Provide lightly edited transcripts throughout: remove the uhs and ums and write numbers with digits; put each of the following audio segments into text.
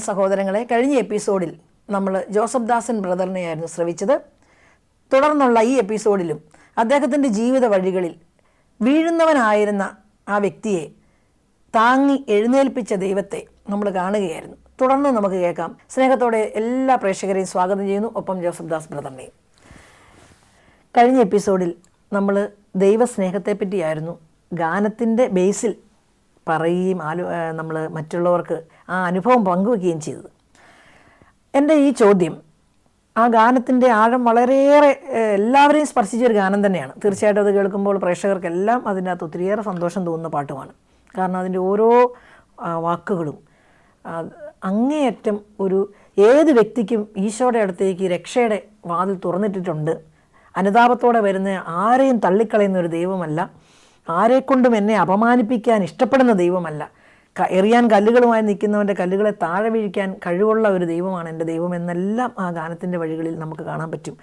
സഹോദരങ്ങളെ, കഴിഞ്ഞ എപ്പിസോഡിൽ നമ്മൾ ജോസഫ് ദാസൻ ബ്രദറിനെയായിരുന്നു ശ്രവിച്ചത്. തുടർന്നുള്ള ഈ എപ്പിസോഡിലും അദ്ദേഹത്തിൻ്റെ ജീവിത വഴികളിൽ വീഴുന്നവനായിരുന്ന ആ വ്യക്തിയെ താങ്ങി എഴുന്നേൽപ്പിച്ച ദൈവത്തെ നമ്മൾ കാണുകയായിരുന്നു. തുടർന്ന് നമുക്ക് കേൾക്കാം. സ്നേഹത്തോടെ എല്ലാ പ്രേക്ഷകരെയും സ്വാഗതം ചെയ്യുന്നു, ഒപ്പം ജോസഫ് ദാസ് ബ്രദറിനെയും. കഴിഞ്ഞ എപ്പിസോഡിൽ നമ്മൾ ദൈവസ്നേഹത്തെപ്പറ്റിയായിരുന്നു ഗാനത്തിൻ്റെ ബേസിൽ പറയുകയും നമ്മൾ മറ്റുള്ളവർക്ക് ആ അനുഭവം പങ്കുവയ്ക്കുകയും ചെയ്തത്. എൻ്റെ ഈ ചോദ്യം, ആ ഗാനത്തിൻ്റെ ആഴം വളരെയേറെ എല്ലാവരെയും സ്പർശിച്ചൊരു ഗാനം തന്നെയാണ്. തീർച്ചയായിട്ടും അത് കേൾക്കുമ്പോൾ പ്രേക്ഷകർക്കെല്ലാം അതിനകത്ത് ഒത്തിരിയേറെ സന്തോഷം തോന്നുന്ന പാട്ടുമാണ്. കാരണം അതിൻ്റെ ഓരോ വാക്കുകളും അങ്ങേയറ്റം ഒരു ഏത് വ്യക്തിക്കും ഈശോയുടെ അടുത്തേക്ക് രക്ഷയുടെ വാതിൽ തുറന്നിട്ടിട്ടുണ്ട്. അനുതാപത്തോടെ വരുന്ന ആരെയും തള്ളിക്കളയുന്ന ഒരു ദൈവമല്ല, ആരെക്കൊണ്ടും എന്നെ അപമാനിപ്പിക്കാൻ ഇഷ്ടപ്പെടുന്ന ദൈവമല്ല, എറിയാൻ കല്ലുകളുമായി നിൽക്കുന്നവൻ്റെ കല്ലുകളെ താഴെ വീഴിക്കാൻ കഴിവുള്ള ഒരു ദൈവമാണ് എൻ്റെ ദൈവം എന്നെല്ലാം ആ ഗാനത്തിൻ്റെ വഴികളിൽ നമുക്ക് കാണാൻ പറ്റും.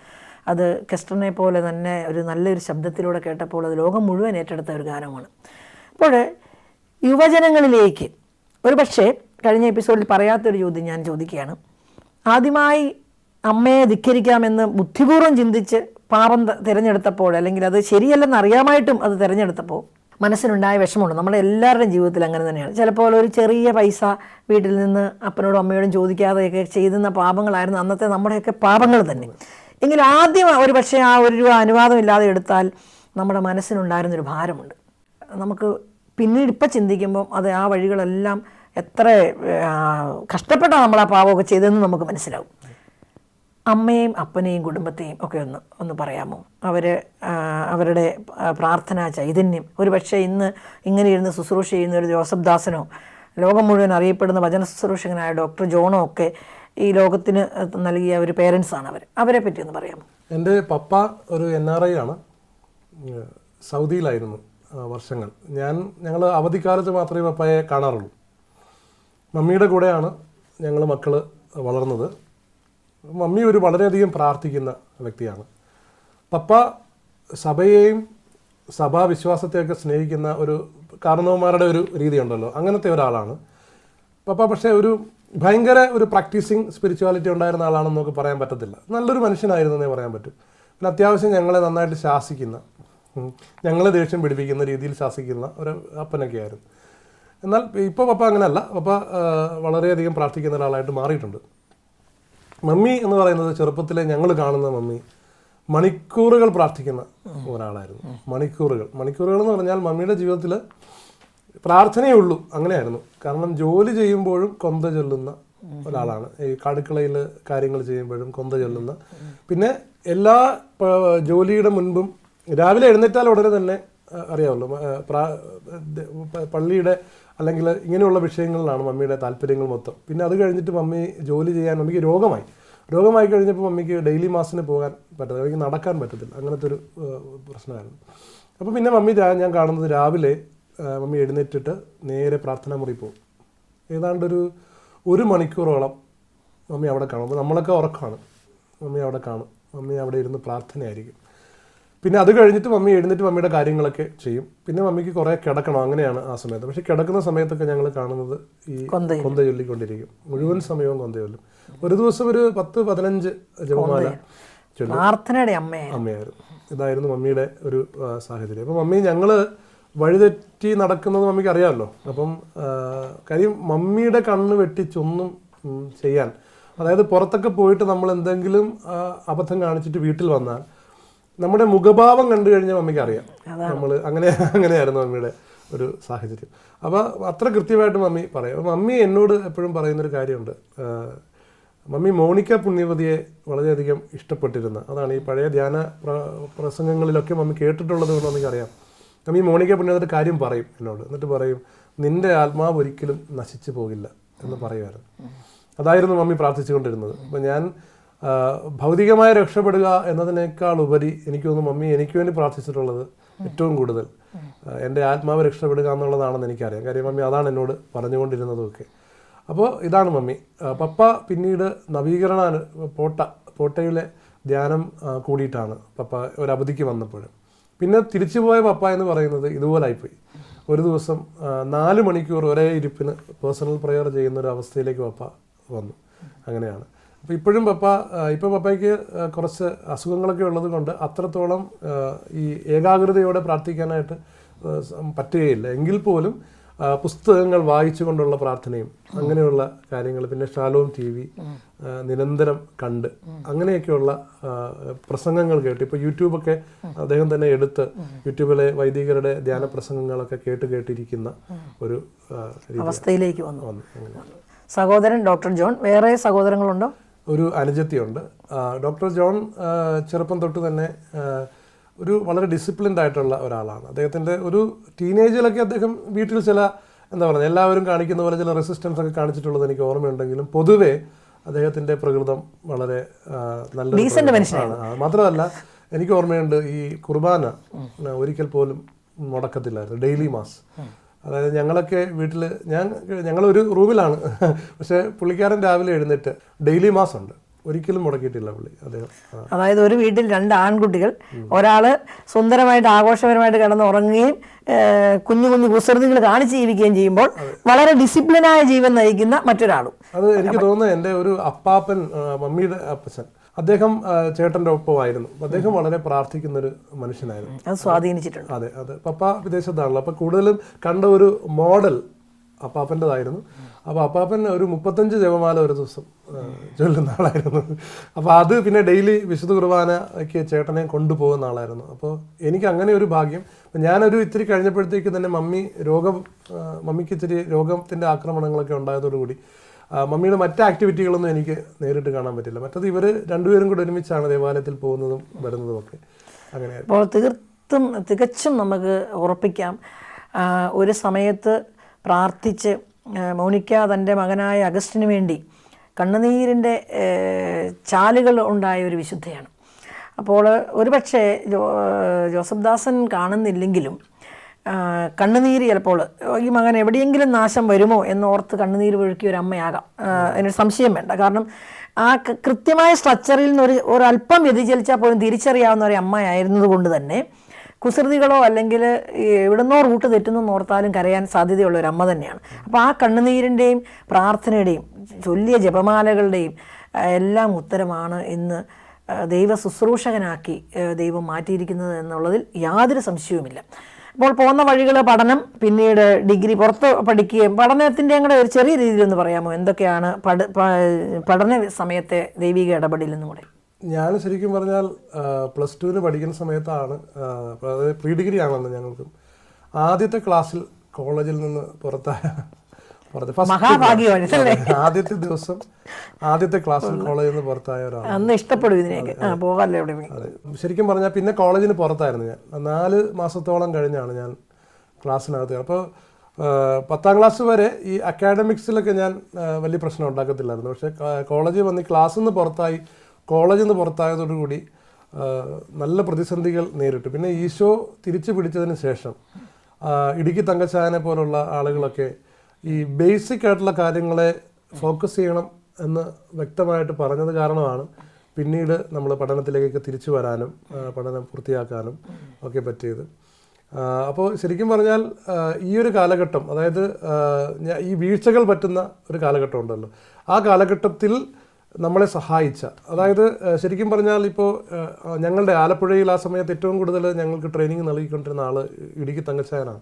അത് കെസ്റ്ററിനെ പോലെ തന്നെ ഒരു നല്ലൊരു ശബ്ദത്തിലൂടെ കേട്ടപ്പോൾ അത് ലോകം മുഴുവൻ ഏറ്റെടുത്ത ഒരു ഗാനമാണ്. അപ്പോൾ യുവജനങ്ങളിലേക്ക് ഒരു പക്ഷേ കഴിഞ്ഞ എപ്പിസോഡിൽ പറയാത്തൊരു ചോദ്യം ഞാൻ ചോദിക്കുകയാണ്. ആദ്യമായി അമ്മയെ ധിക്കരിക്കാമെന്ന് ബുദ്ധിപൂർവ്വം ചിന്തിച്ച് പാപം തിരഞ്ഞെടുത്തപ്പോൾ, അല്ലെങ്കിൽ അത് ശരിയല്ലെന്ന് അറിയാമായിട്ടും അത് തിരഞ്ഞെടുത്തപ്പോൾ മനസ്സിനുണ്ടായ വിഷമമുണ്ട്. നമ്മുടെ എല്ലാവരുടെയും ജീവിതത്തിൽ അങ്ങനെ തന്നെയാണ്. ചിലപ്പോൾ ഒരു ചെറിയ പൈസ വീട്ടിൽ നിന്ന് അപ്പനോടും അമ്മയോടും ചോദിക്കാതെയൊക്കെ ചെയ്യുന്ന പാപങ്ങളായിരുന്നു അന്നത്തെ നമ്മുടെയൊക്കെ പാപങ്ങൾ തന്നെ. എങ്കിൽ ആദ്യം ഒരു പക്ഷേ ആ ഒരു രൂപ അനുവാദമില്ലാതെ എടുത്താൽ നമ്മുടെ മനസ്സിനുണ്ടായിരുന്നൊരു ഭാരമുണ്ട്. നമുക്ക് പിന്നീട് ഇപ്പം ചിന്തിക്കുമ്പം അത് ആ വഴികളെല്ലാം എത്ര കഷ്ടപ്പെട്ടാണ് നമ്മൾ ആ പാപമൊക്കെ ചെയ്തതെന്ന് നമുക്ക് മനസ്സിലാവും. അമ്മയെയും അപ്പനെയും കുടുംബത്തെയും ഒക്കെ ഒന്ന് പറയാമോ? അവരുടെ പ്രാർത്ഥനാ ചൈതന്യം, ഒരു പക്ഷേ ഇന്ന് ഇങ്ങനെ ഇരുന്ന് ശുശ്രൂഷ ചെയ്യുന്ന ഒരു ജോസഫ് ദാസനോ ലോകം മുഴുവൻ അറിയപ്പെടുന്ന വചന ശുശ്രൂഷകനായ ഡോക്ടർ ജോണോ ഒക്കെ ഈ ലോകത്തിന് നൽകിയ ഒരു പേരൻസാണ് അവരെ പറ്റി ഒന്ന് പറയാമോ? എൻ്റെ പപ്പ ഒരു NRI ആണ്, സൗദിയിലായിരുന്നു വർഷങ്ങൾ. ഞങ്ങൾ അവധിക്കാലത്ത് മാത്രമേ പപ്പയെ കാണാറുള്ളൂ. മമ്മിയുടെ കൂടെയാണ് ഞങ്ങൾ മക്കൾ വളർന്നത്. മമ്മി ഒരു വളരെയധികം പ്രാർത്ഥിക്കുന്ന വ്യക്തിയാണ്. പപ്പ സഭയെയും സഭാവിശ്വാസത്തെയൊക്കെ സ്നേഹിക്കുന്ന ഒരു കാരണവന്മാരുടെ ഒരു രീതിയുണ്ടല്ലോ, അങ്ങനത്തെ ഒരാളാണ് പപ്പ. പക്ഷേ ഒരു ഭയങ്കര ഒരു പ്രാക്ടീസിങ് സ്പിരിച്വാലിറ്റി ഉണ്ടായിരുന്ന ആളാണെന്ന് നമുക്ക് പറയാൻ പറ്റത്തില്ല. നല്ലൊരു മനുഷ്യനായിരുന്നു എന്നേ പറയാൻ പറ്റും. പിന്നെ അത്യാവശ്യം ഞങ്ങളെ നന്നായിട്ട് ശാസിക്കുന്ന, ഞങ്ങളെ ദേഷ്യം പിടിപ്പിക്കുന്ന രീതിയിൽ ശാസിക്കുന്ന ഒരു അപ്പനൊക്കെ ആയിരുന്നു. എന്നാൽ ഇപ്പോൾ പപ്പ അങ്ങനെയല്ല. പപ്പ വളരെയധികം പ്രാർത്ഥിക്കുന്ന ഒരാളായിട്ട് മാറിയിട്ടുണ്ട്. മമ്മി എന്ന് പറയുന്നത് ചെറുപ്പത്തിലെ ഞങ്ങൾ കാണുന്ന മമ്മി മണിക്കൂറുകൾ പ്രാർത്ഥിക്കുന്ന ഒരാളായിരുന്നു. മണിക്കൂറുകൾ എന്ന് പറഞ്ഞാൽ മമ്മിയുടെ ജീവിതത്തിൽ പ്രാർത്ഥനയേ ഉള്ളൂ, അങ്ങനെയായിരുന്നു. കാരണം ജോലി ചെയ്യുമ്പോഴും കൊന്ത ചൊല്ലുന്ന ഒരാളാണ്. ഈ അടുക്കളയിൽ കാര്യങ്ങൾ ചെയ്യുമ്പോഴും കൊന്ത ചൊല്ലുന്ന, പിന്നെ എല്ലാ ജോലിയുടെ മുൻപും രാവിലെ എഴുന്നേറ്റാൽ ഉടനെ തന്നെ അറിയാമല്ലോ പള്ളിയുടെ അല്ലെങ്കിൽ ഇങ്ങനെയുള്ള വിഷയങ്ങളിലാണ് മമ്മിയുടെ താല്പര്യങ്ങൾ മൊത്തം. പിന്നെ അത് കഴിഞ്ഞിട്ട് മമ്മി ജോലി ചെയ്യാൻ, മമ്മിക്ക് രോഗമായി കഴിഞ്ഞപ്പോൾ മമ്മിക്ക് ഡെയിലി മാസിന് പോകാൻ പറ്റത്തില്ല, എനിക്ക് നടക്കാൻ പറ്റത്തില്ല, അങ്ങനത്തെ ഒരു പ്രശ്നമായിരുന്നു. അപ്പോൾ പിന്നെ മമ്മി ഞാൻ കാണുന്നത് രാവിലെ മമ്മി എഴുന്നേറ്റിട്ട് നേരെ പ്രാർത്ഥനാ മുറി പോകും. ഏതാണ്ടൊരു 1 മണിക്കൂറോളം മമ്മി അവിടെ കാണും. അപ്പോൾ നമ്മളൊക്കെ ഉറക്കമാണ്, മമ്മി അവിടെ കാണും. മമ്മി അവിടെ ഇരുന്ന് പ്രാർത്ഥനയായിരിക്കും. പിന്നെ അത് കഴിഞ്ഞിട്ട് മമ്മി എഴുന്നേറ്റ് മമ്മിയുടെ കാര്യങ്ങളൊക്കെ ചെയ്യും. പിന്നെ മമ്മിക്ക് കുറേ കിടക്കണം, അങ്ങനെയാണ് ആ സമയത്ത്. പക്ഷെ കിടക്കുന്ന സമയത്തൊക്കെ ഞങ്ങൾ കാണുന്നത് ഈ കൊന്ത ചൊല്ലിക്കൊണ്ടിരിക്കും. മുഴുവൻ സമയവും കൊന്ത ചൊല്ലും. ഒരു ദിവസം ഒരു 10-15 ജപമാല പ്രാർത്ഥനയുടെ അമ്മയായിരുന്നു. ഇതായിരുന്നു മമ്മിയുടെ ഒരു സാഹചര്യം. അപ്പം മമ്മി ഞങ്ങൾ വഴിതെറ്റി നടക്കുന്നത് മമ്മിക്ക് അറിയാമല്ലോ. അപ്പം കാര്യം മമ്മിയുടെ കണ്ണ് വെട്ടിച്ചൊന്നും ചെയ്യാൻ, അതായത് പുറത്തൊക്കെ പോയിട്ട് നമ്മൾ എന്തെങ്കിലും അബദ്ധം കാണിച്ചിട്ട് വീട്ടിൽ വന്നാൽ നമ്മുടെ മുഖഭാവം കണ്ടു കഴിഞ്ഞാൽ മമ്മിക്ക് അറിയാം. നമ്മൾ അങ്ങനെയായിരുന്നു മമ്മിയുടെ ഒരു സാഹചര്യം. അപ്പോൾ അത്ര കൃത്യമായിട്ട് മമ്മി പറയും. മമ്മി എന്നോട് എപ്പോഴും പറയുന്നൊരു കാര്യമുണ്ട്. മമ്മി മോണിക്ക പുണ്യവതിയെ വളരെയധികം ഇഷ്ടപ്പെട്ടിരുന്ന, അതാണ് ഈ പഴയ ധ്യാന പ്രസംഗങ്ങളിലൊക്കെ മമ്മി കേട്ടിട്ടുള്ളത് കൊണ്ട് മമ്മിക്കറിയാം. മമ്മി മോണിക്ക പുണ്യവതിയുടെ കാര്യം പറയും എന്നോട്. എന്നിട്ട് പറയും, നിൻ്റെ ആത്മാവ് ഒരിക്കലും നശിച്ചു പോകില്ല എന്ന് പറയുമായിരുന്നു. അതായിരുന്നു മമ്മി പ്രാർത്ഥിച്ചുകൊണ്ടിരുന്നത്. അപ്പം ഞാൻ ഭൗതികമായി രക്ഷപ്പെടുക എന്നതിനേക്കാൾ ഉപരി എനിക്ക് തോന്നുന്നു മമ്മി എനിക്ക് വേണ്ടി പ്രാർത്ഥിച്ചിട്ടുള്ളത് ഏറ്റവും കൂടുതൽ എൻ്റെ ആത്മാവ് രക്ഷപ്പെടുക എന്നുള്ളതാണെന്ന് എനിക്കറിയാം. കാര്യം മമ്മി അതാണ് എന്നോട് പറഞ്ഞുകൊണ്ടിരുന്നതുമൊക്കെ. അപ്പോൾ ഇതാണ് മമ്മി. പപ്പ പിന്നീട് നവീകരണ പോട്ടയിലെ ധ്യാനം കൂടിയിട്ടാണ് പപ്പ ഒരു അവധിക്ക് വന്നപ്പോൾ. പിന്നെ തിരിച്ചു പോയ പപ്പ എന്ന് പറയുന്നത് ഇതുപോലായിപ്പോയി. ഒരു ദിവസം 4 മണിക്കൂർ ഒരേ ഇരിപ്പിന് പേഴ്സണൽ പ്രെയർ ചെയ്യുന്ന ഒരു അവസ്ഥയിലേക്ക് പപ്പ വന്നു. അങ്ങനെയാണ്. അപ്പോൾ ഇപ്പോഴും ഇപ്പോൾ പപ്പയ്ക്ക് കുറച്ച് അസുഖങ്ങളൊക്കെ ഉള്ളത് കൊണ്ട് അത്രത്തോളം ഈ ഏകാഗ്രതയോടെ പ്രാർത്ഥിക്കാനായിട്ട് പറ്റുകയില്ല. എങ്കിൽ പോലും പുസ്തകങ്ങൾ വായിച്ചുകൊണ്ടുള്ള പ്രാർത്ഥനയും അങ്ങനെയുള്ള കാര്യങ്ങൾ, പിന്നെ ഷാലോം TV നിരന്തരം കണ്ട് അങ്ങനെയൊക്കെയുള്ള പ്രസംഗങ്ങൾ കേട്ട്, ഇപ്പോൾ യൂട്യൂബൊക്കെ അദ്ദേഹം തന്നെ എടുത്ത് യൂട്യൂബിലെ വൈദികരുടെ ധ്യാന പ്രസംഗങ്ങളൊക്കെ കേട്ടിരിക്കുന്ന ഒരു അവസ്ഥയിലേക്ക് വന്നു. സഹോദരൻ ഡോക്ടർ ജോൺ, വേറെ സഹോദരങ്ങളുണ്ടോ? ഒരു അനുജത്തിയുണ്ട്. ഡോക്ടർ ജോൺ ചെറുപ്പം തൊട്ട് തന്നെ ഒരു വളരെ ഡിസിപ്ലിൻഡ് ആയിട്ടുള്ള ഒരാളാണ്. അദ്ദേഹത്തിൻ്റെ ഒരു ടീനേജിലൊക്കെ അദ്ദേഹം വീട്ടിൽ ചില എന്താ പറയുക, എല്ലാവരും കാണിക്കുന്ന പോലെ ചില റെസിസ്റ്റൻസ് ഒക്കെ കാണിച്ചിട്ടുള്ളത് എനിക്ക് ഓർമ്മയുണ്ടെങ്കിലും പൊതുവേ അദ്ദേഹത്തിൻ്റെ പ്രകൃതം വളരെ നല്ല മനുഷ്യനാണ്. മാത്രമല്ല എനിക്ക് ഓർമ്മയുണ്ട്, ഈ കുർബാന ഒരിക്കൽ പോലും മുടക്കത്തില്ലായിരുന്നു, ഡെയിലി മാസ്. അതായത് ഞങ്ങളൊക്കെ വീട്ടിൽ ഞങ്ങളൊരു റൂമിലാണ്, പക്ഷേ പുള്ളിക്കാരൻ രാവിലെ എഴുന്നേറ്റ് ഡെയിലി മാസ് ഉണ്ട്, ഒരിക്കലും മുടക്കിയിട്ടില്ല പുള്ളി അദ്ദേഹം. അതായത് ഒരു വീട്ടിൽ 2 ആൺകുട്ടികൾ, ഒരാൾ സുന്ദരമായിട്ട് ആഘോഷപരമായിട്ട് കിടന്നുറങ്ങുകയും കുഞ്ഞു കുഞ്ഞു കുസൃതികൾ കാണിച്ച് ജീവിക്കുകയും ചെയ്യുമ്പോൾ വളരെ ഡിസിപ്ലിനായ ജീവൻ നയിക്കുന്ന മറ്റൊരാളും. അത് എനിക്ക് തോന്നുന്നത് എൻ്റെ ഒരു അപ്പാപ്പൻ, മമ്മിയുടെ അപ്പച്ചൻ, അദ്ദേഹം ചേട്ടൻ്റെ ഒപ്പമായിരുന്നു. അദ്ദേഹം വളരെ പ്രാർത്ഥിക്കുന്നൊരു മനുഷ്യനായിരുന്നു. അത് സ്വാധീനിച്ചിട്ടുണ്ട്. അതെ. പപ്പ വിദേശത്താണല്ലോ, അപ്പോൾ കൂടുതലും കണ്ട ഒരു മോഡൽ അപ്പാപ്പൻ്റെതായിരുന്നു. അപ്പോൾ അപ്പാപ്പൻ ഒരു 35 ജപമാല ഒരു ദിവസം ചൊല്ലുന്ന ആളായിരുന്നു. അപ്പോൾ അത് പിന്നെ ഡെയിലി വിശുദ്ധ കുർബാനയ്ക്ക് ചേട്ടനെ കൊണ്ടുപോകുന്ന ആളായിരുന്നു. അപ്പോൾ എനിക്ക് അങ്ങനെ ഒരു ഭാഗ്യം. ഞാനൊരു ഇത്തിരി കഴിഞ്ഞപ്പോഴത്തേക്ക് തന്നെ മമ്മിക്ക് ഇത്തിരി രോഗത്തിൻ്റെ ആക്രമണങ്ങളൊക്കെ ഉണ്ടായതോടുകൂടി മമ്മിയുടെ മറ്റ് ആക്ടിവിറ്റികളൊന്നും എനിക്ക് നേരിട്ട് കാണാൻ പറ്റില്ല. മറ്റത് ഇവർ രണ്ടുപേരും കൂടെ ഒരുമിച്ചാണ് ദേവാലയത്തിൽ പോകുന്നതും വരുന്നതും ഒക്കെ. അങ്ങനെയായിരുന്നു. അപ്പോൾ തികച്ചും നമുക്ക് ഉറപ്പിക്കാം, ഒരു സമയത്ത് പ്രാർത്ഥിച്ച് മോനിക്ക തൻ്റെ മകനായ അഗസ്റ്റിന് വേണ്ടി കണ്ണുനീരിൻ്റെ ചാലുകൾ ഉണ്ടായ ഒരു വിശുദ്ധയാണ്. അപ്പോൾ ഒരുപക്ഷെ ജോസഫ് ദാസൻ കാണുന്നില്ലെങ്കിലും കണ്ണുനീര് ചിലപ്പോൾ ഈ മകൻ എവിടെയെങ്കിലും നാശം വരുമോ എന്നോർത്ത് കണ്ണുനീര് ഒഴുക്കിയ ഒരു അമ്മയാകാം, അതിനൊരു സംശയം വേണ്ട. കാരണം ആ കൃത്യമായ സ്ട്രക്ചറിൽ നിന്ന് ഒരല്പം വ്യതിചലിച്ചാൽ പോലും തിരിച്ചറിയാവുന്ന ഒരു അമ്മയായിരുന്നത് കൊണ്ട് തന്നെ കുസൃതികളോ അല്ലെങ്കിൽ എവിടുന്നോ റൂട്ട് തെറ്റുന്നെന്ന് ഓർത്താലും കരയാൻ സാധ്യതയുള്ള ഒരു അമ്മ തന്നെയാണ്. അപ്പോൾ ആ കണ്ണുനീരിൻ്റെയും പ്രാർത്ഥനയുടെയും ചൊല്ലിയ ജപമാലകളുടെയും എല്ലാം ഉത്തരമാണ് ഇന്ന് ദൈവ ശുശ്രൂഷകനാക്കി ദൈവം മാറ്റിയിരിക്കുന്നത് എന്നുള്ളതിൽ യാതൊരു സംശയവുമില്ല. അപ്പോൾ പോകുന്ന വഴികൾ പഠനം, പിന്നീട് ഡിഗ്രി പുറത്ത് പഠിക്കുകയും പഠനത്തിൻ്റെ കൂടെ ഒരു ചെറിയ രീതിയിലൊന്ന് പറയാമോ, എന്തൊക്കെയാണ് പഠന സമയത്തെ ദൈവിക ഇടപെടലെന്നും കൂടെ? ഞാൻ ശരിക്കും പറഞ്ഞാൽ +2 പഠിക്കുന്ന സമയത്താണ്, അതായത് പ്രീ ഡിഗ്രി ആണെന്ന് ഞങ്ങൾക്കും ആദ്യത്തെ ക്ലാസ്സിൽ കോളേജിൽ നിന്ന് ആദ്യത്തെ ദിവസം ആദ്യത്തെ ക്ലാസ്സിൽ കോളേജിൽ നിന്ന് പുറത്തായ ഒരാളാണ്. ഇഷ്ടപ്പെടും ഇതിനൊക്കെ പോകാല്ലോ. അതെ, ശരിക്കും പറഞ്ഞാൽ പിന്നെ കോളേജിന് പുറത്തായിരുന്നു ഞാൻ. 4 മാസത്തോളം കഴിഞ്ഞാണ് ഞാൻ ക്ലാസ്സിനകത്ത്. അപ്പോൾ 10ാം ക്ലാസ് വരെ ഈ അക്കാഡമിക്സിലൊക്കെ ഞാൻ വലിയ പ്രശ്നം ഉണ്ടാക്കത്തില്ലായിരുന്നു. പക്ഷേ കോളേജിൽ വന്ന് ക്ലാസ്സിൽ നിന്ന് പുറത്തായി, കോളേജിൽ നിന്ന് പുറത്തായതോടുകൂടി നല്ല പ്രതിസന്ധികൾ നേരിട്ടു. പിന്നെ ഈശോ തിരിച്ചു പിടിച്ചതിന് ശേഷം ഇടുക്കി തങ്കച്ചായനെ പോലുള്ള ആളുകളൊക്കെ ഈ ബേസിക് ആയിട്ടുള്ള കാര്യങ്ങളെ ഫോക്കസ് ചെയ്യണം എന്ന് വ്യക്തമായിട്ട് പറഞ്ഞത് കാരണമാണ് പിന്നീട് നമ്മൾ പഠനത്തിലേക്കൊക്കെ തിരിച്ചു വരാനും പഠനം പൂർത്തിയാക്കാനും ഒക്കെ പറ്റിയത്. അപ്പോൾ ശരിക്കും പറഞ്ഞാൽ ഈ ഒരു കാലഘട്ടം, അതായത് ഈ വീഴ്ചകൾ പറ്റുന്ന ഒരു കാലഘട്ടം ഉണ്ടല്ലോ, ആ കാലഘട്ടത്തിൽ നമ്മളെ സഹായിച്ച, അതായത് ശരിക്കും പറഞ്ഞാൽ ഇപ്പോൾ ഞങ്ങളുടെ ആലപ്പുഴയിൽ ആ സമയത്ത് ഏറ്റവും കൂടുതൽ ഞങ്ങൾക്ക് ട്രെയിനിങ് നൽകിക്കൊണ്ടിരുന്ന ആൾ ഇടുക്കി തങ്കച്ചായനാണ്.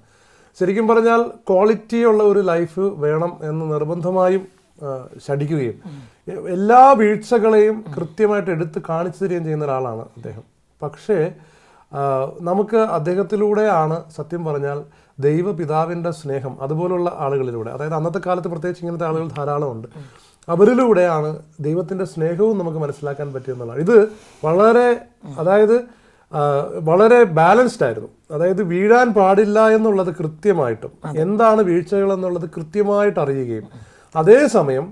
ശരിക്കും പറഞ്ഞാൽ ക്വാളിറ്റിയുള്ള ഒരു ലൈഫ് വേണം എന്ന് നിർബന്ധമായും ശഠിക്കുകയും എല്ലാ വീഴ്ചകളെയും കൃത്യമായിട്ട് എടുത്ത് കാണിച്ചു തരികയും ചെയ്യുന്ന ഒരാളാണ് അദ്ദേഹം. പക്ഷേ നമുക്ക് അദ്ദേഹത്തിലൂടെയാണ് സത്യം പറഞ്ഞാൽ ദൈവപിതാവിൻ്റെ സ്നേഹം അതുപോലുള്ള ആളുകളിലൂടെ, അതായത് അന്നത്തെ കാലത്ത് പ്രത്യേകിച്ച് ഇങ്ങനത്തെ ആളുകൾ ധാരാളമുണ്ട്, അവരിലൂടെയാണ് ദൈവത്തിൻ്റെ സ്നേഹവും നമുക്ക് മനസ്സിലാക്കാൻ പറ്റിയെന്നുള്ളതാണ്. ഇത് വളരെ ബാലൻസ്ഡ് ആയിരുന്നു. അതായത് വീഴാൻ പാടില്ല എന്നുള്ളത് കൃത്യമായിട്ടും എന്താണ് വീഴ്ചകൾ എന്നുള്ളത് കൃത്യമായിട്ട് അറിയുകയും അതേസമയം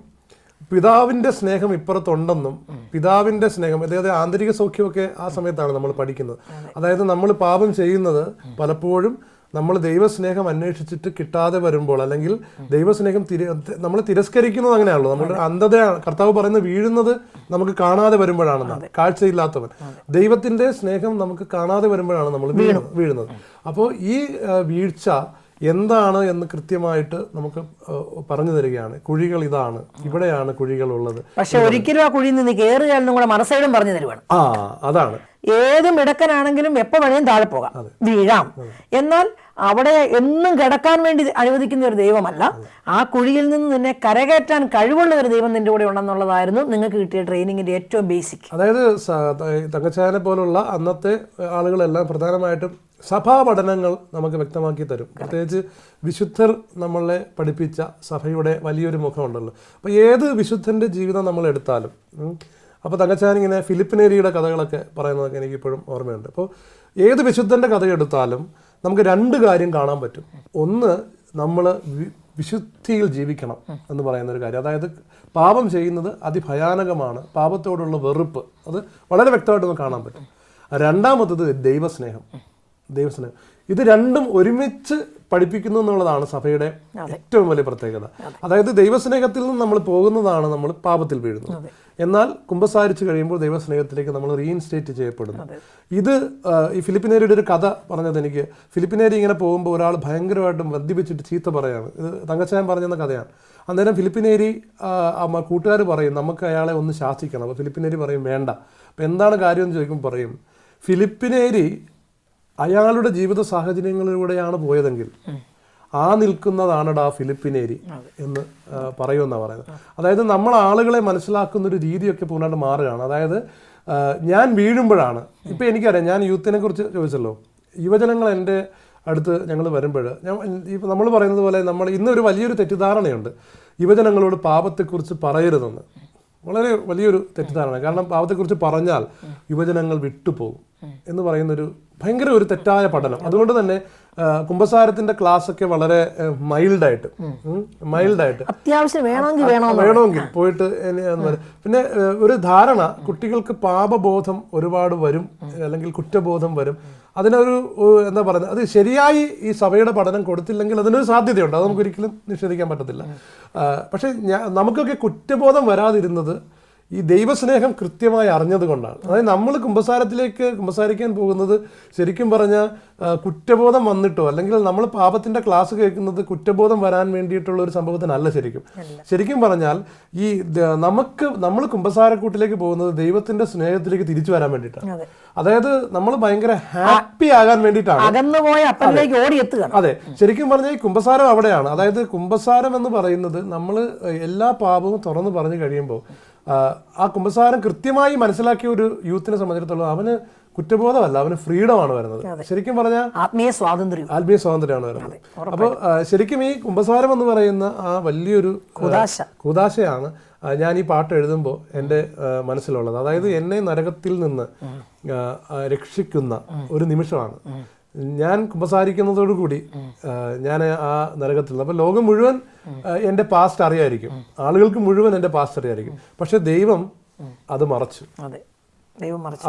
പിതാവിൻ്റെ സ്നേഹം ഇപ്പുറത്തുണ്ടെന്നും പിതാവിൻ്റെ സ്നേഹം, അതായത് ആന്തരിക സൗഖ്യമൊക്കെ ആ സമയത്താണ് നമ്മൾ പഠിക്കുന്നത്. അതായത് നമ്മൾ പാപം ചെയ്യുന്നത് പലപ്പോഴും നമ്മൾ ദൈവസ്നേഹം അന്വേഷിച്ചിട്ട് കിട്ടാതെ വരുമ്പോൾ, അല്ലെങ്കിൽ ദൈവസ്നേഹം നമ്മൾ തിരസ്കരിക്കുന്നത് അങ്ങനെയാണല്ലോ. നമ്മുടെ അന്ധതയാണ്. കർത്താവ് പറയുന്നത് വീഴുന്നത് നമുക്ക് കാണാതെ വരുമ്പോഴാണെന്നാണ്, കാഴ്ചയില്ലാത്തവൻ. ദൈവത്തിൻ്റെ സ്നേഹം നമുക്ക് കാണാതെ വരുമ്പോഴാണ് നമ്മൾ വീഴുന്നത്. അപ്പോൾ ഈ വീഴ്ച എന്താണ് എന്ന് കൃത്യമായിട്ട് നമുക്ക് പറഞ്ഞു തരികയാണ്. കുഴികൾ ഇതാണ്, ഇവിടെയാണ് കുഴികൾ ഉള്ളത്. പക്ഷെ ഒരിക്കലും ആ കുഴിയിൽ നിന്ന് കയറുക എന്നും കൂടെ മറുസൈഡും പറഞ്ഞു തരുവാണ്. അതാണ്. ഏത് മിടക്കനാണെങ്കിലും എപ്പോൾ വേണേലും താഴെ പോകാം, വീഴാം. എന്നാൽ അവിടെ എന്നും കിടക്കാൻ വേണ്ടി അനുവദിക്കുന്ന ഒരു ദൈവമല്ല, ആ കുഴിയിൽ നിന്ന് നിന്നെ കരകയറ്റാൻ കഴിവുള്ള ഒരു ദൈവം നിന്റെ കൂടെ ഉണ്ടെന്നുള്ളതായിരുന്നു നിങ്ങൾക്ക് കിട്ടിയ ട്രെയിനിങ്ങിന്റെ ഏറ്റവും ബേസിക്. അതായത് തങ്കച്ചായനെ പോലുള്ള അന്നത്തെ ആളുകളെല്ലാം പ്രധാനമായിട്ടും സഭാ പഠനങ്ങൾ നമുക്ക് വ്യക്തമാക്കി തരും. പ്രത്യേകിച്ച് വിശുദ്ധർ നമ്മളെ പഠിപ്പിച്ച സഭയുടെ വലിയൊരു മുഖമുണ്ടല്ലോ. അപ്പോൾ ഏത് വിശുദ്ധൻ്റെ ജീവിതം നമ്മൾ എടുത്താലും, അപ്പോൾ തങ്കച്ചാൻ ഇങ്ങനെ ഫിലിപ്പിനേരിയുടെ കഥകളൊക്കെ പറയുന്നതൊക്കെ എനിക്കിപ്പോഴും ഓർമ്മയുണ്ട്. അപ്പോൾ ഏത് വിശുദ്ധൻ്റെ കഥ എടുത്താലും നമുക്ക് രണ്ട് കാര്യം കാണാൻ പറ്റും. ഒന്ന്, നമ്മൾ വിശുദ്ധിയിൽ ജീവിക്കണം എന്ന് പറയുന്നൊരു കാര്യം. അതായത് പാപം ചെയ്യുന്നത് അതിഭയാനകമാണ്, പാപത്തോടുള്ള വെറുപ്പ് അത് വളരെ വ്യക്തമായിട്ട് നമുക്ക് കാണാൻ പറ്റും. രണ്ടാമത്തത് ദൈവസ്നേഹം. ഇത് രണ്ടും ഒരുമിച്ച് പഠിപ്പിക്കുന്നു എന്നുള്ളതാണ് സഭയുടെ ഏറ്റവും വലിയ പ്രത്യേകത. അതായത് ദൈവസ്നേഹത്തിൽ നിന്ന് നമ്മൾ പോകുന്നതാണ് നമ്മൾ പാപത്തിൽ വീഴുന്നത്. എന്നാൽ കുമ്പസാരിച്ച് കഴിയുമ്പോൾ ദൈവസ്നേഹത്തിലേക്ക് നമ്മൾ റീഇൻസ്റ്റേറ്റ് ചെയ്യപ്പെടുന്നു. ഇത് ഈ ഫിലിപ്പിനേരിയുടെ ഒരു കഥ പറഞ്ഞത് എനിക്ക്, ഫിലിപ്പിനേരി ഇങ്ങനെ പോകുമ്പോൾ ഒരാൾ ഭയങ്കരമായിട്ടും മദ്യപിച്ചിട്ട് ചീത്ത പറയാണ്. ഇത് തങ്കച്ചായൻ പറഞ്ഞെന്ന കഥയാണ്. അന്നേരം ഫിലിപ്പിനേരി കൂട്ടുകാർ പറയും നമുക്ക് അയാളെ ഒന്ന് ശാസിക്കണം. അപ്പോൾ ഫിലിപ്പിനേരി പറയും വേണ്ട. അപ്പോൾ എന്താണ് കാര്യം എന്ന് ചോദിക്കുമ്പോൾ പറയും, ഫിലിപ്പിനേരി അയാളുടെ ജീവിത സാഹചര്യങ്ങളിലൂടെയാണ് പോയതെങ്കിൽ ആ നിൽക്കുന്നതാണടാ ഫിലിപ്പിനേരി എന്ന് പറയുമെന്നാണ് പറയുന്നത്. അതായത് നമ്മൾ ആളുകളെ മനസ്സിലാക്കുന്നൊരു രീതിയൊക്കെ പൂർണ്ണമായിട്ട് മാറുകയാണ്. അതായത് ഞാൻ വീഴുമ്പോഴാണ്, ഇപ്പം എനിക്കറിയാം, ഞാൻ യൂത്തിനെ കുറിച്ച് ചോദിച്ചല്ലോ, യുവജനങ്ങൾ എൻ്റെ അടുത്ത് ഞങ്ങൾ വരുമ്പോൾ ഇപ്പം നമ്മൾ പറയുന്നത് പോലെ നമ്മൾ ഇന്നൊരു വലിയൊരു തെറ്റിദ്ധാരണയുണ്ട്, യുവജനങ്ങളോട് പാപത്തെക്കുറിച്ച് പറയരുതെന്ന്. വളരെ വലിയൊരു തെറ്റിദ്ധാരണ. കാരണം പാപത്തെക്കുറിച്ച് പറഞ്ഞാൽ യുവജനങ്ങൾ വിട്ടുപോകും എന്ന് പറയുന്നൊരു ഭയങ്കര ഒരു തെറ്റായ പഠനം. അതുകൊണ്ട് തന്നെ കുമ്പസാരത്തിന്റെ ക്ലാസ് ഒക്കെ വളരെ മൈൽഡായിട്ട് അത്യാവശ്യം വേണമെങ്കിൽ പോയിട്ട്. പിന്നെ ഒരു ധാരണ, കുട്ടികൾക്ക് പാപബോധം ഒരുപാട് വരും, അല്ലെങ്കിൽ കുറ്റബോധം വരും. അതിനൊരു എന്താ പറയുന്നത്, അത് ശരിയായി ഈ സഭയുടെ പഠനം കൊടുത്തില്ലെങ്കിൽ അതിനൊരു സാധ്യതയുണ്ട്, അത് നമുക്കൊരിക്കലും നിഷേധിക്കാൻ പറ്റത്തില്ല. പക്ഷെ നമുക്കൊക്കെ കുറ്റബോധം വരാതിരുന്നത് ഈ ദൈവസ്നേഹം കൃത്യമായി അറിഞ്ഞത് കൊണ്ടാണ്. അതായത് നമ്മൾ കുമ്പസാരിക്കാൻ പോകുന്നത് ശരിക്കും പറഞ്ഞാൽ കുറ്റബോധം വന്നിട്ടോ, അല്ലെങ്കിൽ നമ്മൾ പാപത്തിന്റെ ക്ലാസ് കേൾക്കുന്നത് കുറ്റബോധം വരാൻ വേണ്ടിയിട്ടുള്ള ഒരു സംഭവത്തിനല്ല. ശരിക്കും പറഞ്ഞാൽ ഈ നമ്മൾ കുമ്പസാരക്കൂട്ടിലേക്ക് പോകുന്നത് ദൈവത്തിന്റെ സ്നേഹത്തിലേക്ക് തിരിച്ചു വരാൻ വേണ്ടിയിട്ടാണ്. അതായത് നമ്മൾ ഭയങ്കര ഹാപ്പി ആകാൻ വേണ്ടിയിട്ടാണ്. അതെ, ശരിക്കും പറഞ്ഞാൽ ഈ കുമ്പസാരം അവിടെയാണ്. അതായത് കുമ്പസാരം എന്ന് പറയുന്നത് നമ്മൾ എല്ലാ പാപവും തുറന്നു പറഞ്ഞു കഴിയുമ്പോൾ ആ കുമ്പസാരം കൃത്യമായി മനസ്സിലാക്കിയ ഒരു യൂത്തിനെ സംബന്ധിച്ചിടത്തോളം അവന് കുറ്റബോധമല്ല, അവന് ഫ്രീഡമാണ് വരുന്നത്. ശരിക്കും പറഞ്ഞാൽ ആത്മീയ സ്വാതന്ത്ര്യമാണ് വരുന്നത്. അപ്പോൾ ശരിക്കും ഈ കുമ്പസാരം എന്ന് പറയുന്ന ആ വലിയൊരു കൂദാശയാണ് ഞാൻ ഈ പാട്ട് എഴുതുമ്പോൾ എൻ്റെ മനസ്സിലുള്ളത്. അതായത് എന്നെ നരകത്തിൽ നിന്ന് രക്ഷിക്കുന്ന ഒരു നിമിഷമാണ്. ഞാൻ കുമ്പസാരിക്കുന്നതോടുകൂടി ഞാൻ ആ നരകത്തിൽ നിന്ന്, അപ്പോൾ ലോകം മുഴുവൻ എൻ്റെ പാസ്റ്റ് അറിയായിരിക്കും, ആളുകൾക്ക് മുഴുവൻ എൻ്റെ പാസ്റ്റ് അറിയായിരിക്കും. പക്ഷെ ദൈവം അത് മറച്ചു.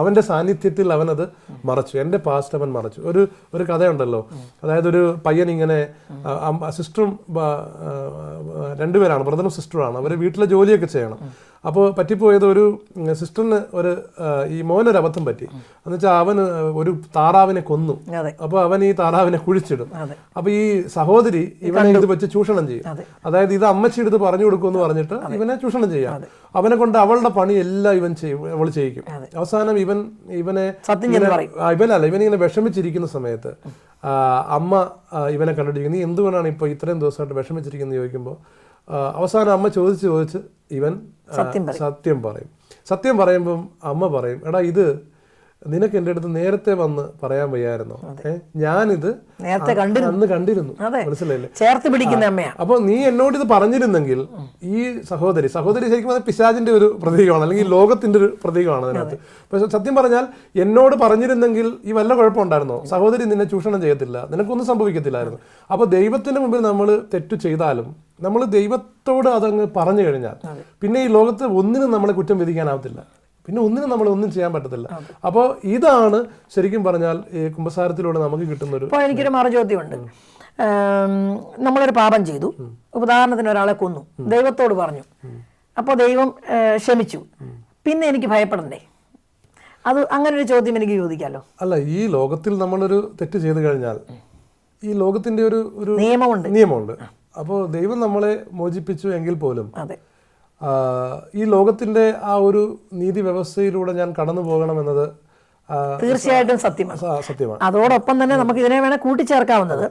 അവന്റെ സാന്നിധ്യത്തിൽ അവനത് മറച്ചു, എൻ്റെ പാസ്റ്റ് അവൻ മറച്ചു. ഒരു കഥയുണ്ടല്ലോ, അതായത് ഒരു പയ്യൻ ഇങ്ങനെ, സിസ്റ്ററും രണ്ടുപേരാണ്, ബ്രദറും സിസ്റ്ററുമാണ്, അവർ വീട്ടിലെ ജോലിയൊക്കെ ചെയ്യണം. അപ്പോൾ പറ്റിപ്പോയത് ഒരു സിസ്റ്ററിന് ഈ മോനൊരു അബദ്ധം പറ്റി. എന്നുവെച്ചാൽ അവന് ഒരു താറാവിനെ കൊന്നു. അപ്പോൾ അവൻ ഈ താറാവിനെ കുഴിച്ചിടും. അപ്പോൾ ഈ സഹോദരി ഇവനെ ഇത് വെച്ച് ചൂഷണം ചെയ്യും. അതായത് ഇത് അമ്മച്ചി എടുത്ത് പറഞ്ഞു കൊടുക്കുമെന്ന് പറഞ്ഞിട്ട് ഇവനെ ചൂഷണം ചെയ്യാം. അവനെ കൊണ്ട് അവളുടെ പണി എല്ലാം അവൾ ചെയ്യിക്കും. അവസാനം ഇവനെ ഇവനിങ്ങനെ വിഷമിച്ചിരിക്കുന്ന സമയത്ത് അമ്മ ഇവനെ കണ്ടിരിക്കുന്നു, നീ എന്തുകൊണ്ടാണ് ഇപ്പോൾ ഇത്രയും ദിവസമായിട്ട് വിഷമിച്ചിരിക്കുന്നത് ചോദിക്കുമ്പോൾ അവസാനം അമ്മ ചോദിച്ച് ഇവൻ സത്യം പറയുമ്പം അമ്മ പറയും, എടാ ഇത് നിനക്ക് എൻ്റെ അടുത്ത് നേരത്തെ വന്ന് പറയാൻ വയ്യായിരുന്നോ? ഞാനിത് അന്ന് കണ്ടിരുന്നു, മനസ്സിലായില്ലേ? ചേർത്ത് പിടിക്കുന്ന അമ്മയാണ്. അപ്പോൾ നീ എന്നോട് ഇത് പറഞ്ഞിരുന്നെങ്കിൽ ഈ സഹോദരി ശരിക്കും അത് പിശാചിന്റെ ഒരു പ്രതീകമാണ്, അല്ലെങ്കിൽ ലോകത്തിന്റെ ഒരു പ്രതീകമാണ് അതിനകത്ത്. പക്ഷെ സത്യം പറഞ്ഞാൽ എന്നോട് പറഞ്ഞിരുന്നെങ്കിൽ ഈ വല്ല കുഴപ്പമുണ്ടായിരുന്നോ? സഹോദരി നിന്നെ ചൂഷണം ചെയ്യത്തില്ല, നിനക്കൊന്നും സംഭവിക്കത്തില്ലായിരുന്നു. അപ്പോൾ ദൈവത്തിന് മുമ്പിൽ നമ്മൾ തെറ്റു ചെയ്താലും നമ്മൾ ദൈവത്തോട് അതങ്ങ് പറഞ്ഞു കഴിഞ്ഞാൽ പിന്നെ ഈ ലോകത്ത് ഒന്നിനും നമ്മളെ കുറ്റം വിധിക്കാനാവത്തില്ല, പിന്നെ ഒന്നിനും നമ്മളൊന്നും ചെയ്യാൻ പറ്റത്തില്ല. അപ്പോൾ ഇതാണ് ശരിക്കും പറഞ്ഞാൽ ഈ കുമ്പസാരത്തിലൂടെ നമുക്ക് കിട്ടുന്നൊരു. ഇപ്പോൾ എനിക്കൊരു മറുചോദ്യമുണ്ട്. നമ്മളൊരു പാപം ചെയ്തു, ഉദാഹരണത്തിന് ഒരാളെ കൊന്നു, ദൈവത്തോട് പറഞ്ഞു, അപ്പോൾ ദൈവം ക്ഷമിച്ചു, പിന്നെ എനിക്ക് ഭയപ്പെടണ്ടേ? അത് അങ്ങനെ ഒരു ചോദ്യം എനിക്ക് ചോദിക്കാമല്ലോ. അല്ല, ഈ ലോകത്തിൽ നമ്മളൊരു തെറ്റ് ചെയ്തു കഴിഞ്ഞാൽ ഈ ലോകത്തിന്റെ ഒരു നിയമമുണ്ട്. അപ്പോൾ ദൈവം നമ്മളെ മോചിപ്പിച്ചു എങ്കിൽ പോലും ഈ ലോകത്തിന്റെ ആ ഒരു നീതി വ്യവസ്ഥയിലൂടെ ഞാൻ കടന്നു പോകണമെന്നത് തീർച്ചയായിട്ടും സത്യമാണ്. അതോടൊപ്പം തന്നെ നമുക്ക് ഇതിനെ വേണേൽ കൂട്ടിച്ചേർക്കാവുന്നത്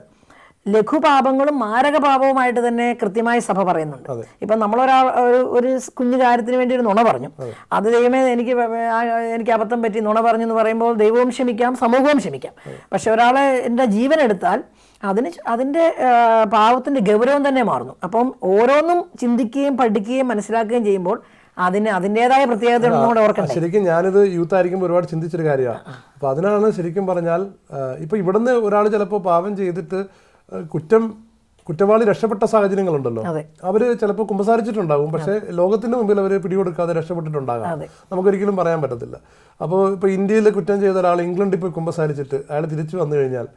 ലഘുപാപങ്ങളും മാരകപാപവുമായിട്ട് തന്നെ കൃത്യമായി സഭ പറയുന്നുണ്ട്. ഇപ്പം നമ്മളൊരാൾ ഒരു കുഞ്ഞു കാര്യത്തിന് വേണ്ടി ഒരു നുണ പറഞ്ഞു, അത് ദൈവമേ എനിക്ക് അബദ്ധം പറ്റി നുണ പറഞ്ഞു എന്ന് പറയുമ്പോൾ ദൈവവും ക്ഷമിക്കാം, സമൂഹവും ക്ഷമിക്കാം. പക്ഷെ ഒരാളെ എൻ്റെ ജീവൻ എടുത്താൽ അതിൻ്റെ പാവത്തിൻ്റെ ഗൗരവം തന്നെ മാറുന്നു. അപ്പം ഓരോന്നും ചിന്തിക്കുകയും പഠിക്കുകയും മനസ്സിലാക്കുകയും ചെയ്യുമ്പോൾ അതിൻ്റെതായ പ്രത്യേകത ഓർക്കണം. ശരിക്കും ഞാനിത് യൂത്ത് ആയിരിക്കുമ്പോൾ ഒരുപാട് ചിന്തിച്ചൊരു കാര്യമാണ്. അപ്പം അതിനാണ് ശരിക്കും പറഞ്ഞാൽ ഇപ്പം ഇവിടുന്ന് ഒരാൾ ചിലപ്പോൾ പാപം ചെയ്തിട്ട് കുറ്റവാളി രക്ഷപ്പെട്ട സാഹചര്യങ്ങളുണ്ടല്ലോ, അവര് ചിലപ്പോൾ കുമ്പസാരിച്ചിട്ടുണ്ടാകും, പക്ഷെ ലോകത്തിന്റെ മുമ്പിൽ അവർ പിടികൊടുക്കാതെ രക്ഷപ്പെട്ടിട്ടുണ്ടാകാം. നമുക്കൊരിക്കലും പറയാൻ പറ്റത്തില്ല. അപ്പോൾ ഇപ്പൊ ഇന്ത്യയിൽ കുറ്റം ചെയ്ത ഒരാൾ ഇംഗ്ലണ്ടിൽ പോയി കുമ്പസാരിച്ചിട്ട് അയാൾ തിരിച്ചു വന്നു കഴിഞ്ഞാൽ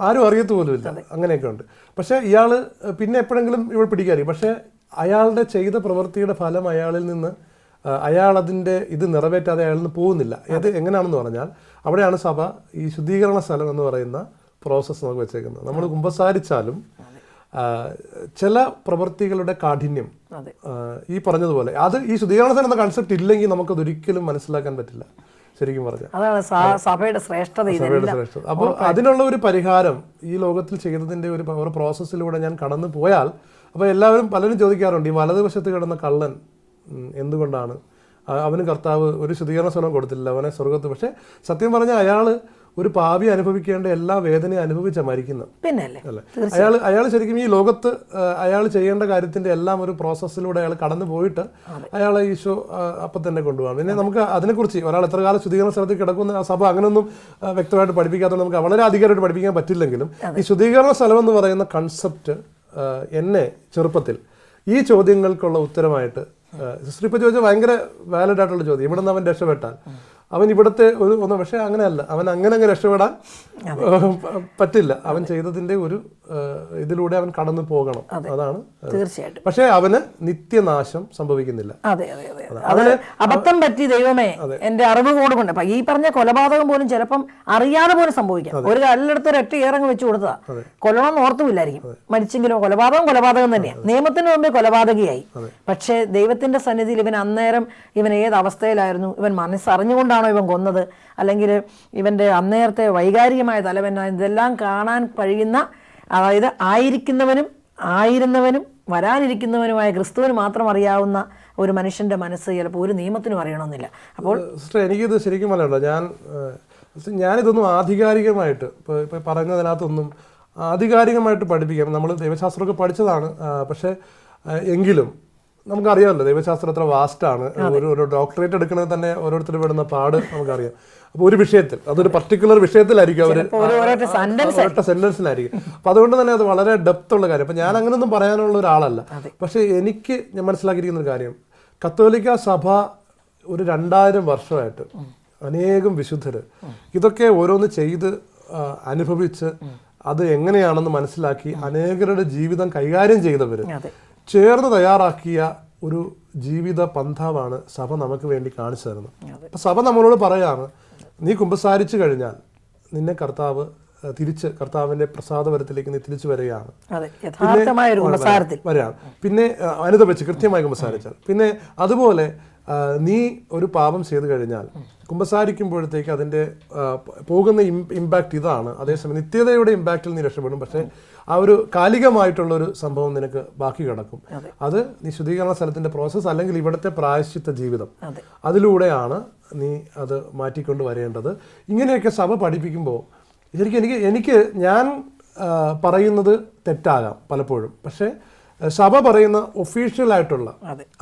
ആരും അറിയത്ത് പോലുമില്ല. അങ്ങനെയൊക്കെ ഉണ്ട്. പക്ഷെ ഇയാള് പിന്നെ എപ്പോഴെങ്കിലും ഇവിടെ പിടിക്കാറില്ല. പക്ഷെ അയാളുടെ ചെയ്ത പ്രവൃത്തിയുടെ ഫലം അയാളിൽ നിന്ന് അയാൾ അതിൻ്റെ ഇത് നിറവേറ്റാതെ അയാളിൽ നിന്ന് പോകുന്നില്ല. അത് എങ്ങനെയാണെന്ന് പറഞ്ഞാൽ അവിടെയാണ് സഭ ഈ ശുദ്ധീകരണ സ്ഥലം എന്ന് പറയുന്ന പ്രോസസ്സ് നമുക്ക് വെച്ചേക്കുന്നത്. നമ്മൾ കുമ്പസാരിച്ചാലും ചില പ്രവൃത്തികളുടെ കാഠിന്യം ഈ പറഞ്ഞതുപോലെ അത് ഈ ശുദ്ധീകരണ സ്ഥലം എന്ന കൺസെപ്റ്റ് ഇല്ലെങ്കിൽ നമുക്കതൊരിക്കലും മനസ്സിലാക്കാൻ പറ്റില്ല. ശരിക്കും പറഞ്ഞാൽ സഭയുടെ ശ്രേഷ്ഠത. അപ്പോൾ അതിനുള്ള ഒരു പരിഹാരം ഈ ലോകത്തിൽ ചെയ്തതിൻ്റെ ഒരു പ്രോസസ്സിലൂടെ ഞാൻ കടന്നു പോയാൽ, അപ്പോൾ പലരും ചോദിക്കാറുണ്ട്, ഈ വലതുവശത്ത് കിടന്ന കള്ളൻ എന്തുകൊണ്ടാണ് അവന് കർത്താവ് ഒരു ശുദ്ധീകരണ സ്ഥലം കൊടുത്തില്ല, അവനെ സ്വർഗത്ത്? പക്ഷെ സത്യം പറഞ്ഞാൽ അയാൾ ഒരു പാപി അനുഭവിക്കേണ്ട എല്ലാ വേദനയും അനുഭവിച്ച മരിക്കുന്നത്. അല്ലേ? അയാൾ ശരിക്കും ഈ ലോകത്ത് അയാൾ ചെയ്യേണ്ട കാര്യത്തിന്റെ എല്ലാം ഒരു പ്രോസസ്സിലൂടെ അയാൾ കടന്നു പോയിട്ട് അയാളെ ഈശോ അപ്പം തന്നെ കൊണ്ടുപോകാം. പിന്നെ നമുക്ക് അതിനെക്കുറിച്ച് ഒരാൾ എത്ര കാലം ശുദ്ധീകരണ സ്ഥലത്ത് കിടക്കുന്ന സഭ അങ്ങനെയൊന്നും വ്യക്തമായിട്ട് പഠിപ്പിക്കാത്തത് നമുക്ക് വളരെ അധികമായിട്ട് പഠിപ്പിക്കാൻ പറ്റില്ലെങ്കിലും ഈ ശുദ്ധീകരണ സ്ഥലം എന്ന് പറയുന്ന കൺസെപ്റ്റ് എന്നെ ചെറുപ്പത്തിൽ ഈ ചോദ്യങ്ങൾക്കുള്ള ഉത്തരമായിട്ട് സിസ്റ്റർ ഇപ്പം ചോദിച്ചാൽ ഭയങ്കര വാലിഡ് ആയിട്ടുള്ള ചോദ്യം. ഇവിടെ നിന്ന് അവൻ രക്ഷപ്പെട്ടാൽ അവൻ ഇവിടുത്തെ ഒന്നും, പക്ഷെ അങ്ങനെയല്ല, അവൻ അങ്ങനെ രക്ഷപ്പെടാൻ പറ്റില്ല. അവൻ ചെയ്തതിന്റെ ഒരു ഇതിലൂടെ അവൻ കടന്നു പോകണം. അതാണ് തീർച്ചയായിട്ടും. പക്ഷെ അവന് നിത്യനാശം സംഭവിക്കുന്നില്ല. അബദ്ധം പറ്റി ദൈവമേ എന്റെ അറിവ് കൊണ്ട് ഈ പറഞ്ഞ കൊലപാതകം പോലും ചിലപ്പം അറിയാതെ പോലും സംഭവിക്കാം. ഒരു കല്ലെടുത്ത് ഒരു ഒറ്റ ഏറങ്ങ് വെച്ച് കൊടുത്തതാ, കൊല്ലണമെന്ന് ഓർത്തുമില്ലായിരിക്കും, മരിച്ചെങ്കിലോ കൊലപാതകം തന്നെയാണ്. നിയമത്തിന് മുമ്പേ കൊലപാതകയായി. പക്ഷെ ദൈവത്തിന്റെ സന്നിധിയിൽ ഇവൻ ഏത് അവസ്ഥയിലായിരുന്നു, ഇവൻ മനസ്സറിഞ്ഞുകൊണ്ടാണോ ഇവൻ കൊന്നത്, അല്ലെങ്കിൽ ഇവന്റെ അന്നേരത്തെ വൈകാരികമായ തലവെന്ന, ഇതെല്ലാം കാണാൻ കഴിയുന്ന, അതായത് ആയിരുന്നവനും വരാനിരിക്കുന്നവനുമായ ക്രിസ്തുവിന് മാത്രം അറിയാവുന്ന ഒരു മനുഷ്യന്റെ മനസ്സ് ചിലപ്പോൾ ഒരു നിയമത്തിനും അറിയണമെന്നില്ല. അപ്പോൾ എനിക്കിത് ശരിക്കും പറയണ്ട, ഞാനിതൊന്നും ആധികാരികമായിട്ട് ഇപ്പൊ പറയുന്നതിനകത്തൊന്നും ആധികാരികമായിട്ട് പഠിപ്പിക്കാം. നമ്മൾ ദൈവശാസ്ത്രമൊക്കെ പഠിച്ചതാണ്, പക്ഷെ എങ്കിലും നമുക്കറിയാമല്ലോ ദൈവശാസ്ത്രം എത്ര വാസ്റ്റാണ്. ഒരു ഡോക്ടറേറ്റ് എടുക്കണമെങ്കിൽ തന്നെ ഓരോരുത്തർ വിടുന്ന പാട് നമുക്കറിയാം. അപ്പോൾ ഒരു വിഷയത്തിൽ, അതൊരു പർട്ടിക്കുലർ വിഷയത്തിലായിരിക്കും, ഒരൊറ്റ സെന്റൻസിലായിരിക്കും. അപ്പം അതുകൊണ്ട് തന്നെ അത് വളരെ ഡെപ്ത് ഉള്ള കാര്യം. അപ്പം ഞാൻ അങ്ങനെയൊന്നും പറയാനുള്ള ഒരാളല്ല. പക്ഷെ ഞാൻ മനസ്സിലാക്കിയിരിക്കുന്ന ഒരു കാര്യം, കത്തോലിക്ക സഭ ഒരു 2000 വർഷമായിട്ട് അനേകം വിശുദ്ധര് ഇതൊക്കെ ഓരോന്ന് ചെയ്ത് അനുഭവിച്ച് അത് എങ്ങനെയാണെന്ന് മനസ്സിലാക്കി അനേകരുടെ ജീവിതം കൈകാര്യം ചെയ്തവര് ചേർന്ന് തയ്യാറാക്കിയ ഒരു ജീവിത പന്ഥാവാണ് സഭ നമുക്ക് വേണ്ടി കാണിച്ചു തരുന്നത്. അപ്പം സഭ നമ്മളോട് പറയാണ്, നീ കുമ്പസാരിച്ചു കഴിഞ്ഞാൽ നിന്നെ കർത്താവ് കർത്താവിന്റെ പ്രസാദവരത്തിലേക്ക് നീ തിരിച്ചു വരികയാണ്. പിന്നെ അനുതപിച്ച് കൃത്യമായി കുമ്പസാരിച്ചാൽ, പിന്നെ അതുപോലെ നീ ഒരു പാപം ചെയ്തു കഴിഞ്ഞാൽ കുമ്പസാരിക്കുമ്പോഴത്തേക്ക് അതിൻ്റെ പോകുന്ന ഇമ്പാക്റ്റ് ഇതാണ്. അതേസമയം നിത്യതയുടെ ഇമ്പാക്റ്റിൽ നീ രക്ഷപ്പെടും. പക്ഷേ ആ ഒരു കാലികമായിട്ടുള്ളൊരു സംഭവം നിനക്ക് ബാക്കി കിടക്കും. അത് നീ ശുദ്ധീകരണ സ്ഥലത്തിന്റെ പ്രോസസ്സ് അല്ലെങ്കിൽ ഇവിടുത്തെ പ്രായശ്ചിത്ത ജീവിതം, അതിലൂടെയാണ് നീ അത് മാറ്റിക്കൊണ്ട് വരേണ്ടത്. ഇങ്ങനെയൊക്കെ സഭ പഠിപ്പിക്കുമ്പോൾ ശരിക്കും എനിക്ക് ഞാൻ പറയുന്നത് തെറ്റാകാം പലപ്പോഴും, പക്ഷേ സഭ പറയുന്ന ഒഫീഷ്യലായിട്ടുള്ള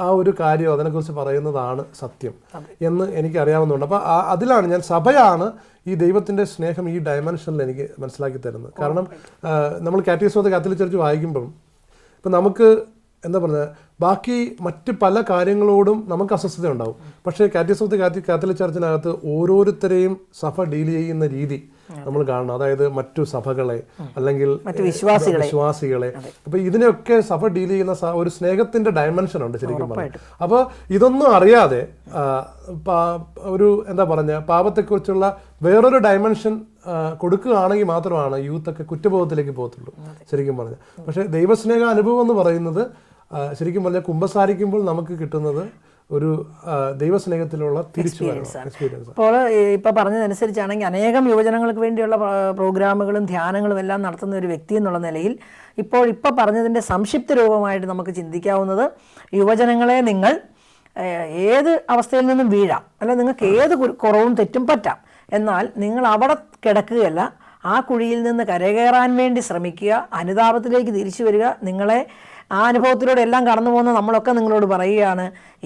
ആ ഒരു കാര്യം അതിനെക്കുറിച്ച് പറയുന്നതാണ് സത്യം എന്ന് എനിക്കറിയാവുന്നതുകൊണ്ട്. അപ്പോൾ അതിലാണ് സഭയാണ് ഈ ദൈവത്തിൻ്റെ സ്നേഹം ഈ ഡയമെൻഷനിൽ എനിക്ക് മനസ്സിലാക്കി തരുന്നത്. കാരണം നമ്മൾ catechism of the Catholic church വായിക്കുമ്പം ഇപ്പം നമുക്ക് എന്താ പറയുക, ബാക്കി മറ്റ് പല കാര്യങ്ങളോടും നമുക്ക് അസ്വസ്ഥത ഉണ്ടാവും. പക്ഷേ കാറ്റഗിസം ഓഫ് ദി കാത്തലിക് ചർച്ചിനകത്ത് ഓരോരുത്തരെയും സഭ ഡീൽ ചെയ്യുന്ന രീതി നമ്മൾ കാണണം. അതായത് മറ്റു സഭകളെ അല്ലെങ്കിൽ മറ്റു വിശ്വാസികളെ. അപ്പൊ ഇതിനെയൊക്കെ സഭ ഡീൽ ചെയ്യുന്ന ഒരു സ്നേഹത്തിന്റെ ഡയമെൻഷൻ ഉണ്ട് ശരിക്കും പറഞ്ഞു. അപ്പോൾ ഇതൊന്നും അറിയാതെ ഒരു എന്താ പറഞ്ഞ പാപത്തെക്കുറിച്ചുള്ള വേറൊരു ഡയമെൻഷൻ കൊടുക്കുകയാണെങ്കിൽ മാത്രമാണ് യൂത്തൊക്കെ കുറ്റബോധത്തിലേക്ക് പോകത്തുള്ളൂ ശരിക്കും പറഞ്ഞാൽ. പക്ഷെ ദൈവസ്നേഹ അനുഭവം എന്ന് പറയുന്നത് ശരിക്കും പറഞ്ഞാൽ കുമ്പസാരിക്കുമ്പോൾ നമുക്ക് കിട്ടുന്നത് ഒരു ദൈവസ്നേഹത്തിലുള്ള എക്സ്പീരിയൻസ്. അപ്പോൾ ഇപ്പോൾ പറഞ്ഞതനുസരിച്ചാണെങ്കിൽ അനേകം യുവജനങ്ങൾക്ക് വേണ്ടിയുള്ള പ്രോഗ്രാമുകളും ധ്യാനങ്ങളും എല്ലാം നടത്തുന്ന ഒരു വ്യക്തി എന്നുള്ള നിലയിൽ ഇപ്പോൾ പറഞ്ഞതിൻ്റെ സംക്ഷിപ്ത രൂപമായിട്ട് നമുക്ക് ചിന്തിക്കാവുന്നത്, യുവജനങ്ങളെ നിങ്ങൾ ഏത് അവസ്ഥയിൽ നിന്നും വീഴാം, അല്ല നിങ്ങൾക്ക് ഏത് കുറവും തെറ്റും പറ്റാം, എന്നാൽ നിങ്ങൾ അവിടെ കിടക്കുകയല്ല, ആ കുഴിയിൽ നിന്ന് കരകയറാൻ വേണ്ടി ശ്രമിക്കുക, അനുതാപത്തിലേക്ക് തിരിച്ചു വരിക. നിങ്ങളെ ആ അനുഭവത്തിലൂടെ എല്ലാം കടന്നു പോകുന്ന നമ്മളൊക്കെ നിങ്ങളോട് പറയുകയാണ്,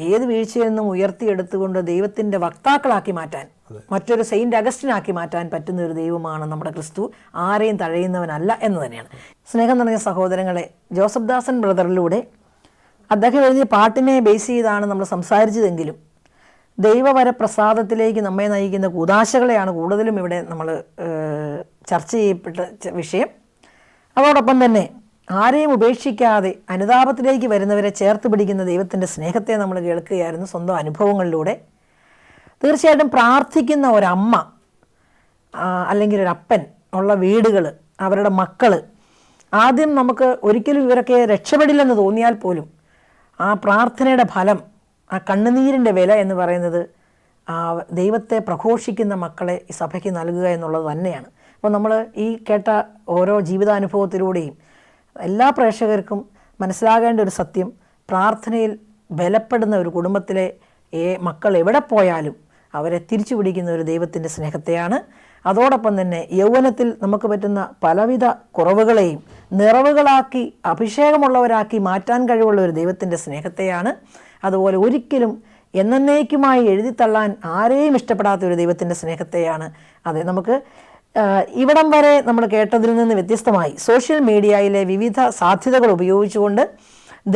ഏത് വീഴ്ചയിൽ നിന്നും ഉയർത്തിയെടുത്തുകൊണ്ട് ദൈവത്തിൻ്റെ വക്താക്കളാക്കി മാറ്റാൻ, മറ്റൊരു സെയിൻറ്റ് അഗസ്റ്റിനാക്കി മാറ്റാൻ പറ്റുന്ന ഒരു ദൈവമാണ് നമ്മുടെ ക്രിസ്തു. ആരെയും തഴയുന്നവനല്ല എന്ന് തന്നെയാണ്. സ്നേഹം നിറഞ്ഞ സഹോദരങ്ങളെ, ജോസഫ് ദാസൻ ബ്രദറിലൂടെ അദ്ദേഹം എഴുതിയ പാട്ടിനെ ബേസ് ചെയ്താണ് നമ്മൾ സംസാരിച്ചതെങ്കിലും ദൈവവരപ്രസാദത്തിലേക്ക് നമ്മെ നയിക്കുന്ന കൂദാശകളെയാണ് കൂടുതലും ഇവിടെ നമ്മൾ ചർച്ച ചെയ്യപ്പെട്ട വിഷയം. അതോടൊപ്പം തന്നെ ആരെയും ഉപേക്ഷിക്കാതെ അനുതാപത്തിലേക്ക് വരുന്നവരെ ചേർത്ത് പിടിക്കുന്ന ദൈവത്തിൻ്റെ സ്നേഹത്തെ നമ്മൾ കേൾക്കുകയായിരുന്നു സ്വന്തം അനുഭവങ്ങളിലൂടെ. തീർച്ചയായിട്ടും പ്രാർത്ഥിക്കുന്ന ഒരമ്മ അല്ലെങ്കിൽ ഒരപ്പൻ ഉള്ള വീടുകൾ, അവരുടെ മക്കൾ, ആദ്യം നമുക്ക് ഒരിക്കലും ഇവരൊക്കെ രക്ഷപ്പെടില്ലെന്ന് തോന്നിയാൽ പോലും ആ പ്രാർത്ഥനയുടെ ഫലം, ആ കണ്ണുനീരിൻ്റെ വില എന്ന് പറയുന്നത് ആ ദൈവത്തെ പ്രഘോഷിക്കുന്ന മക്കളെ ഈ സഭയ്ക്ക് നൽകുക എന്നുള്ളത് തന്നെയാണ്. അപ്പോൾ നമ്മൾ ഈ കേട്ട ഓരോ ജീവിതാനുഭവത്തിലൂടെയും എല്ലാ പ്രേക്ഷകർക്കും മനസ്സിലാകേണ്ട ഒരു സത്യം, പ്രാർത്ഥനയിൽ ബലപ്പെടുന്ന ഒരു കുടുംബത്തിലെ മക്കൾ എവിടെ പോയാലും അവരെ തിരിച്ചു പിടിക്കുന്ന ഒരു ദൈവത്തിൻ്റെ സ്നേഹത്തെയാണ്. അതോടൊപ്പം തന്നെ യൗവനത്തിൽ നമുക്ക് പറ്റുന്ന പലവിധ കുറവുകളെയും നിറവുകളാക്കി അഭിഷേകമുള്ളവരാക്കി മാറ്റാൻ കഴിവുള്ള ഒരു ദൈവത്തിൻ്റെ സ്നേഹത്തെയാണ്. അതുപോലെ ഒരിക്കലും എന്നേക്കുമായി എഴുതിത്തള്ളാൻ ആരെയും ഇഷ്ടപ്പെടാത്ത ഒരു ദൈവത്തിൻ്റെ സ്നേഹത്തെയാണ്. അതെ, നമുക്ക് ഇവിടം വരെ നമ്മൾ കേട്ടതിൽ നിന്ന് വ്യത്യസ്തമായി സോഷ്യൽ മീഡിയയിലെ വിവിധ സാധ്യതകൾ ഉപയോഗിച്ചുകൊണ്ട്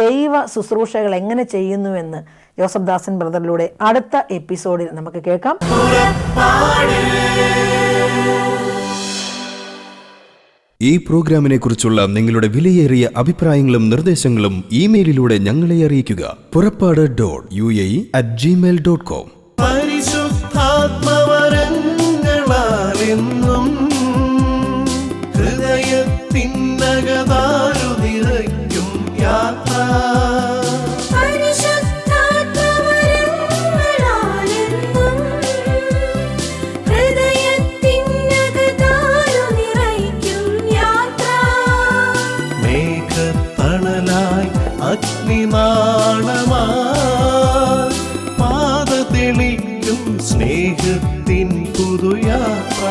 ദൈവ ശുശ്രൂഷകൾ എങ്ങനെ ചെയ്യുന്നുവെന്ന് ജോസഫ് ദാസൻ ബ്രദറിലൂടെ അടുത്ത എപ്പിസോഡിൽ നമുക്ക് കേൾക്കാം. ഈ പ്രോഗ്രാമിനെ കുറിച്ചുള്ള നിങ്ങളുടെ വിലയേറിയ അഭിപ്രായങ്ങളും നിർദ്ദേശങ്ങളും ഇമെയിലിലൂടെ ഞങ്ങളെ അറിയിക്കുക. purappadu.uae@gmail.com. പരിശുദ്ധാത്മവരങ്ങളാലെന്നും ഹൃദയത്തിനകതാരു നിറയ്ക്കും യാത്ര. അഗ്നിനാളമായി പാത തെളിക്കും സ്നേഹത്തിൻ പുതുയാത്ര.